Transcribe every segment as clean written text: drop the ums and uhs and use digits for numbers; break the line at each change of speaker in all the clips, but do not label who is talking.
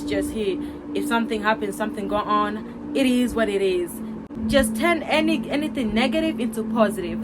just here. If something happens, something go on, it is what it is. Just turn anything negative into positive.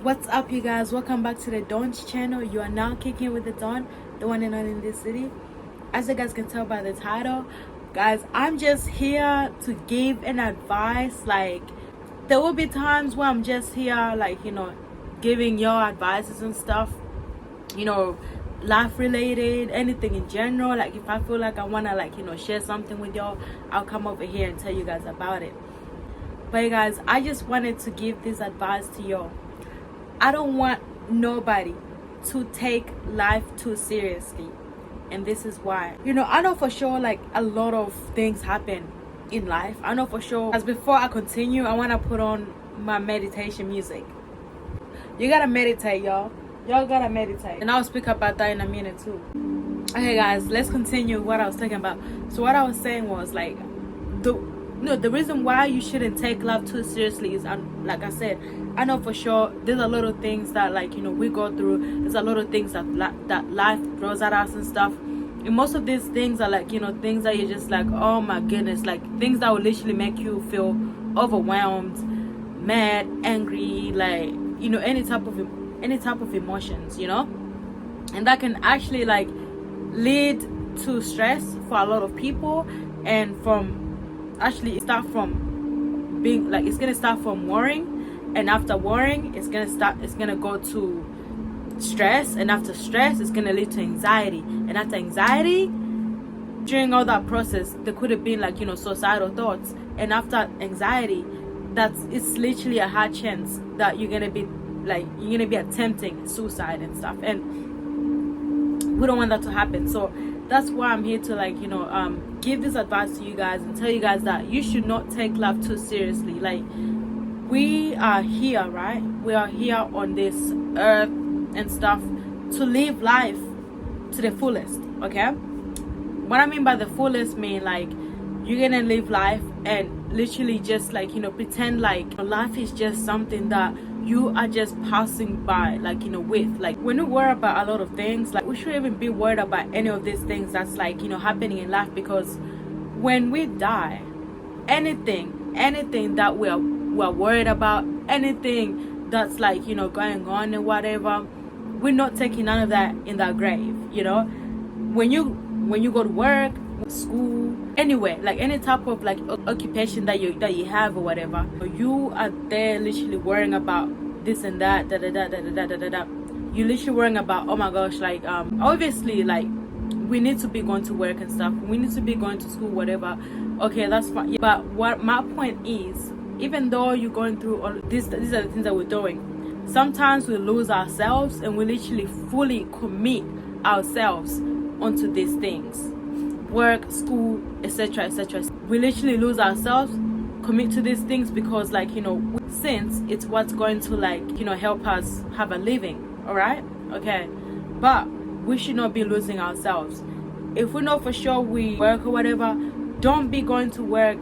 What's up, you guys? Welcome back to the Dawn's channel. You are now kicking with the Dawn, the one and only in this city. As you guys can tell by the title, guys, I'm just here to give an advice. Like, there will be times where I'm just here, like, giving your advices and stuff, life related, anything in general. Like, if I feel like I want to, share something with y'all, I'll come over here and tell you guys about it. But guys, I just wanted to give this advice to y'all. I don't want nobody to take life too seriously, and this is why. I know for sure, like, a lot of things happen in life. I know for sure. As before I continue, I want to put on my meditation music. You gotta meditate, y'all gotta meditate, and I'll speak about that in a minute too. Okay guys, let's continue what I was talking about. So what I was saying was, like, the reason why you shouldn't take love too seriously is, like I said, I know for sure there's a lot of things that, like, we go through. There's a lot of things that life throws at us and stuff, and most of these things are, like, things that you're just like, oh my goodness, like, things that will literally make you feel overwhelmed, mad, angry, like, any type of emotions, and that can actually, like, lead to stress for a lot of people, and start from being, like, it's gonna start from worrying, and after worrying it's gonna go to stress, and after stress it's gonna lead to anxiety, and after anxiety, during all that process, there could have been, like, suicidal thoughts, and after anxiety, it's literally a high chance that you're gonna be attempting suicide and stuff, and we don't want that to happen. So that's why I'm here to, like, give this advice to you guys and tell you guys that you should not take love too seriously. Like, we are here, right? We are here on this earth and stuff to live life to the fullest, okay? What I mean by the fullest mean, like, you're gonna live life and literally just, like, pretend like life is just something that you are just passing by, like, with, like, when we worry about a lot of things, like, we shouldn't even be worried about any of these things that's, like, happening in life, because when we die, anything that we're worried about, anything that's, like, going on and whatever, we're not taking none of that in that grave. When you go to work, school, anywhere, like, any type of, like, occupation that you have or whatever, you are there literally worrying about this and that, you literally worrying about, oh my gosh, like, obviously, like, we need to be going to work and stuff, we need to be going to school, whatever. Okay, that's fine, but what my point is, even though you're going through all these are the things that we're doing, sometimes we lose ourselves, and we literally fully commit ourselves onto these things, work, school, etc. We literally lose ourselves, commit to these things, because, like, since it's what's going to, like, help us have a living. All right, okay, but we should not be losing ourselves. If we know for sure we work or whatever, don't be going to work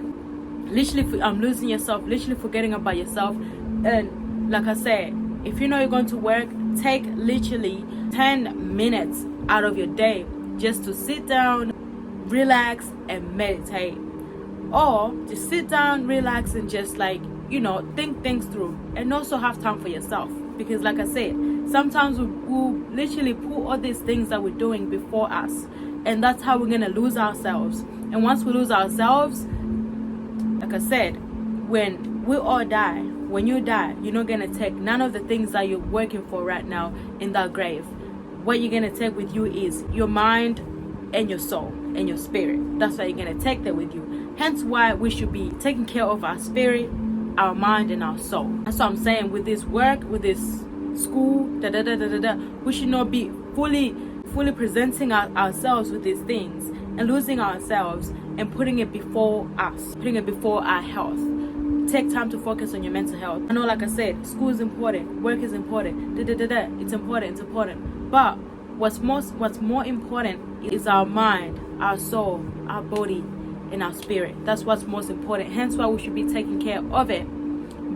literally losing yourself, literally forgetting about yourself. And like I said, if you know you're going to work, take literally 10 minutes out of your day just to sit down, relax, and meditate. Or just sit down, relax, and just think things through, and also have time for yourself. Because like I said, sometimes we'll literally put all these things that we're doing before us, and that's how we're gonna lose ourselves. And once we lose ourselves, like I said, when we all die, when you die, you're not gonna take none of the things that you're working for right now in that grave. What you're gonna take with you is your mind and your soul and your spirit. That's what you're gonna take there with you. Hence why we should be taking care of our spirit, our mind, and our soul. That's what I'm saying. With this work, with this school, we should not be fully presenting ourselves with these things and losing ourselves and putting it before us, putting it before our health. Take time to focus on your mental health. I know, like I said, school is important, work is important, it's important. But what's more important is our mind, our soul, our body, and our spirit. That's what's most important. Hence why we should be taking care of it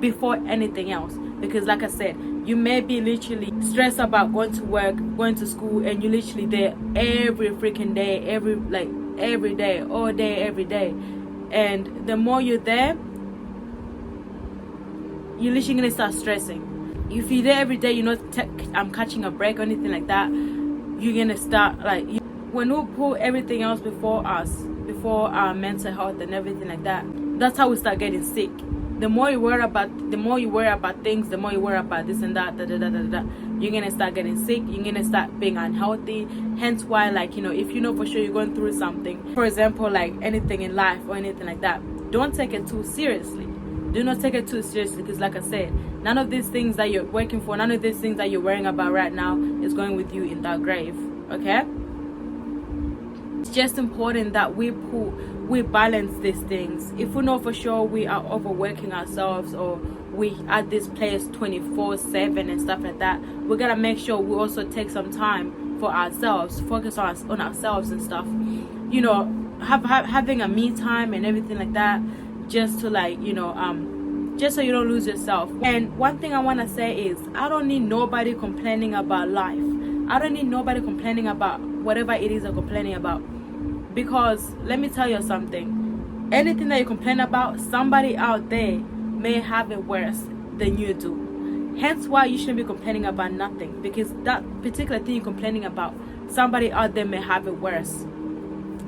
before anything else. Because like I said, you may be literally stressed about going to work, going to school, and you're literally there every freaking day, every day, all day, every day. And the more you're there, you're literally gonna start stressing. If you're there every day, you're not catching a break or anything like that, you're gonna start when we put everything else before us, before our mental health and everything like that, that's how we start getting sick. The more you worry about things, the more you worry about this and that, you're gonna start getting sick, you're gonna start being unhealthy. Hence why, if you know for sure you're going through something, for example, like anything in life or anything like that, don't take it too seriously. Do not take it too seriously, because like I said, none of these things that you're working for, none of these things that you're worrying about right now is going with you in that grave. Okay? It's just important that we balance these things. If we know for sure we are overworking ourselves, or we at this place 24/7 and stuff like that, we gotta make sure we also take some time for ourselves, focus on ourselves and stuff. Having a me time and everything like that, just to just so you don't lose yourself. And one thing I want to say is, I don't need nobody complaining about life. I don't need nobody complaining about whatever it is they're complaining about. Because let me tell you something, anything that you complain about, somebody out there may have it worse than you do. Hence why you shouldn't be complaining about nothing, because that particular thing you're complaining about, somebody out there may have it worse.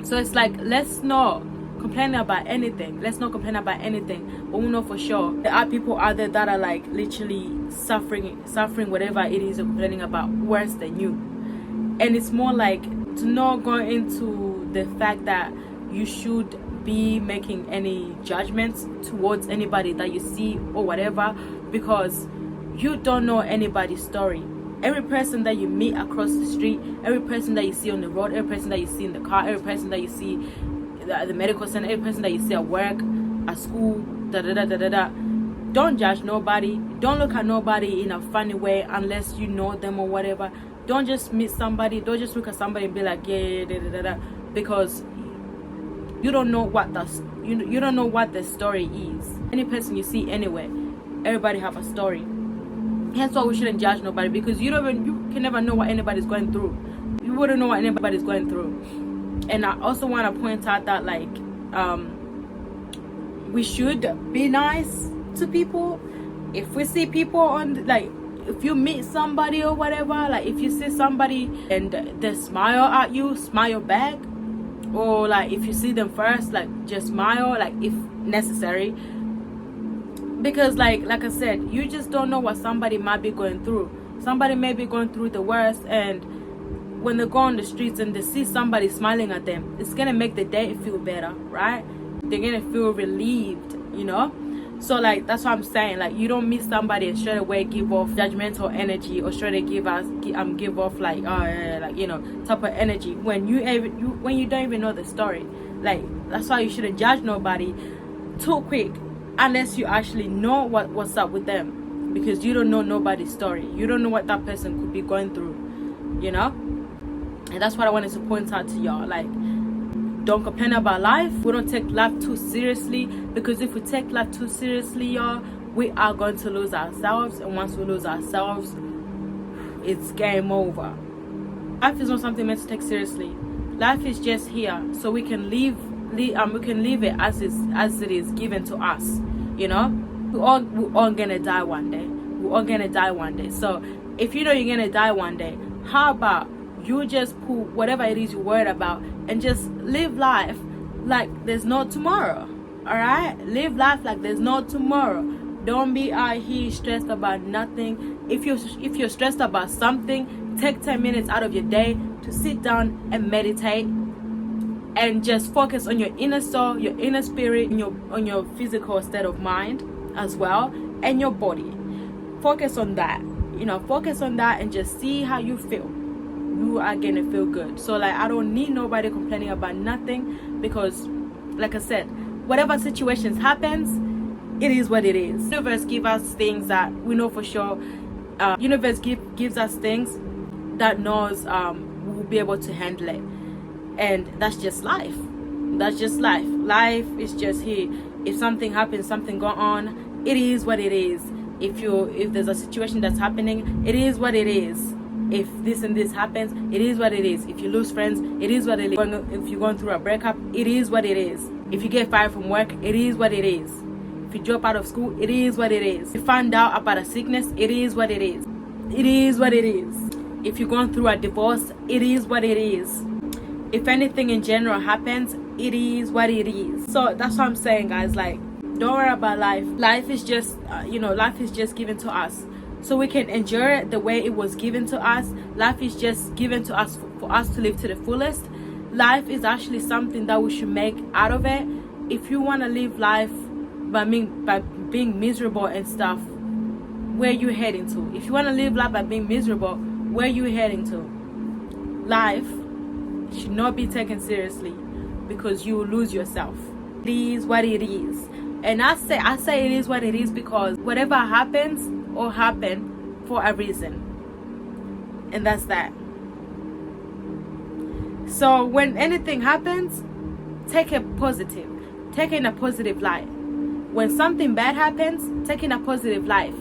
So it's let's not complain about anything. Let's not complain about anything. But we know for sure there are people out there that are literally suffering whatever it is you're complaining about worse than you. And it's more to not go into the fact that you should be making any judgments towards anybody that you see or whatever, because you don't know anybody's story. Every person that you meet across the street, every person that you see on the road, every person that you see in the car, every person that you see at the medical center, every person that you see at work, at school, don't judge nobody. Don't look at nobody in a funny way unless you know them or whatever. Don't just meet somebody, don't just look at somebody and be like, because you don't know what you don't know what the story is. Any person you see anywhere, everybody have a story. Hence why we shouldn't judge nobody, because you can never know what anybody's going through. You wouldn't know what anybody's going through. And I also want to point out that we should be nice to people. If we see people if you meet somebody or whatever, if you see somebody and they smile at you, smile back. Or if you see them first, just smile, if necessary. Because like I said, you just don't know what somebody might be going through. Somebody may be going through the worst, and when they go on the streets and they see somebody smiling at them, it's gonna make the day feel better, right? They're gonna feel relieved, So that's what I'm saying. You don't meet somebody and straight away give off judgmental energy, or straight away give off type of energy when you don't even know the story. That's why you shouldn't judge nobody too quick unless you actually know what's up with them, because you don't know nobody's story. You don't know what that person could be going through, And that's what I wanted to point out to y'all. don't complain about life. We don't take life too seriously, because if we take life too seriously, y'all, we are going to lose ourselves. And once we lose ourselves, it's game over. Life is not something meant to take seriously. Life is just here so we can live it as it is given to us. You know, we're all gonna die one day. We're all gonna die one day. So if you know you're gonna die one day, how about you just put whatever it is you're worried about and just live life like there's no tomorrow. All right, live life like there's no tomorrow. Don't be out here stressed about nothing. If you're stressed about something, take 10 minutes out of your day to sit down and meditate, and just focus on your inner soul, your inner spirit, and on your physical state of mind as well, and your body. Focus on that. You know, focus on that and just see how you feel. You are gonna feel good. So like, I don't need nobody complaining about nothing, because like I said, whatever situations happens, it is what it is. Universe gives us things that we know for sure. Universe gives us things that knows we'll be able to handle it, and that's just life. That's just life. Life is just here. If something happens, something go on, it is what it is. If there's a situation that's happening, it is what it is. If this and this happens, it is what it is. If you lose friends, it is what it is. If you're going through a breakup, it is what it is. If you get fired from work, it is what it is. If you drop out of school, it is what it is. If you find out about a sickness, it is what it is. It is what it is. If you're going through a divorce, it is what it is. If anything in general happens, it is what it is. So that's what I'm saying, guys. Like, don't worry about life. Life is just life is just given to us, so we can enjoy it the way it was given to us. Life is just given to us for us to live to the fullest. Life is actually something that we should make out of it. If you want to live life by being miserable and stuff, where you heading to? If you want to live life by being miserable, where you heading to? Life should not be taken seriously, because you will lose yourself. It is what it is. And I say it is what it is, because whatever happens or happen for a reason, and that's that. So when anything happens, take it positive. Take it in a positive light. When something bad happens, take it in a positive light.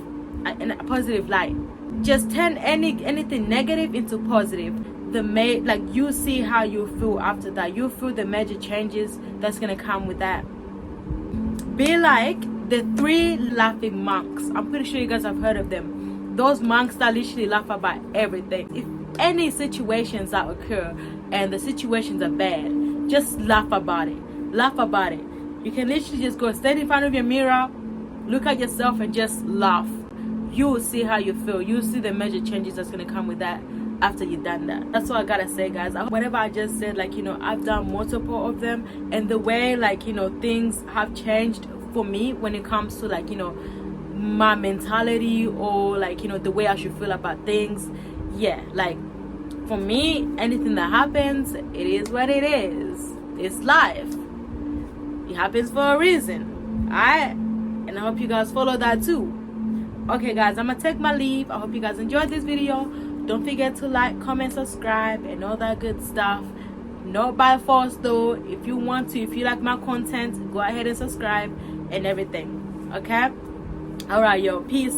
Just turn anything negative into positive. You see how you feel after that. You feel the major changes that's gonna come with that. Be like the 3 laughing monks. I'm pretty sure you guys have heard of them. Those monks that literally laugh about everything. If any situations that occur and the situations are bad, just laugh about it. Laugh about it. You can literally just go stand in front of your mirror, look at yourself, and just laugh. You will see how you feel. You will see the major changes that's gonna come with that after you've done that. That's what I gotta say, guys. Whatever I just said, I've done multiple of them, and the way things have changed for me when it comes to my mentality, or the way I should feel about things. Yeah, for me, anything that happens, it is what it is. It's life. It happens for a reason. Alright, and I hope you guys follow that too. Okay, guys, I'm gonna take my leave. I hope you guys enjoyed this video. Don't forget to like, comment, subscribe, and all that good stuff. Not by force though. If you want to, if you like my content, go ahead and subscribe and everything. Okay? Alright, yo. Peace.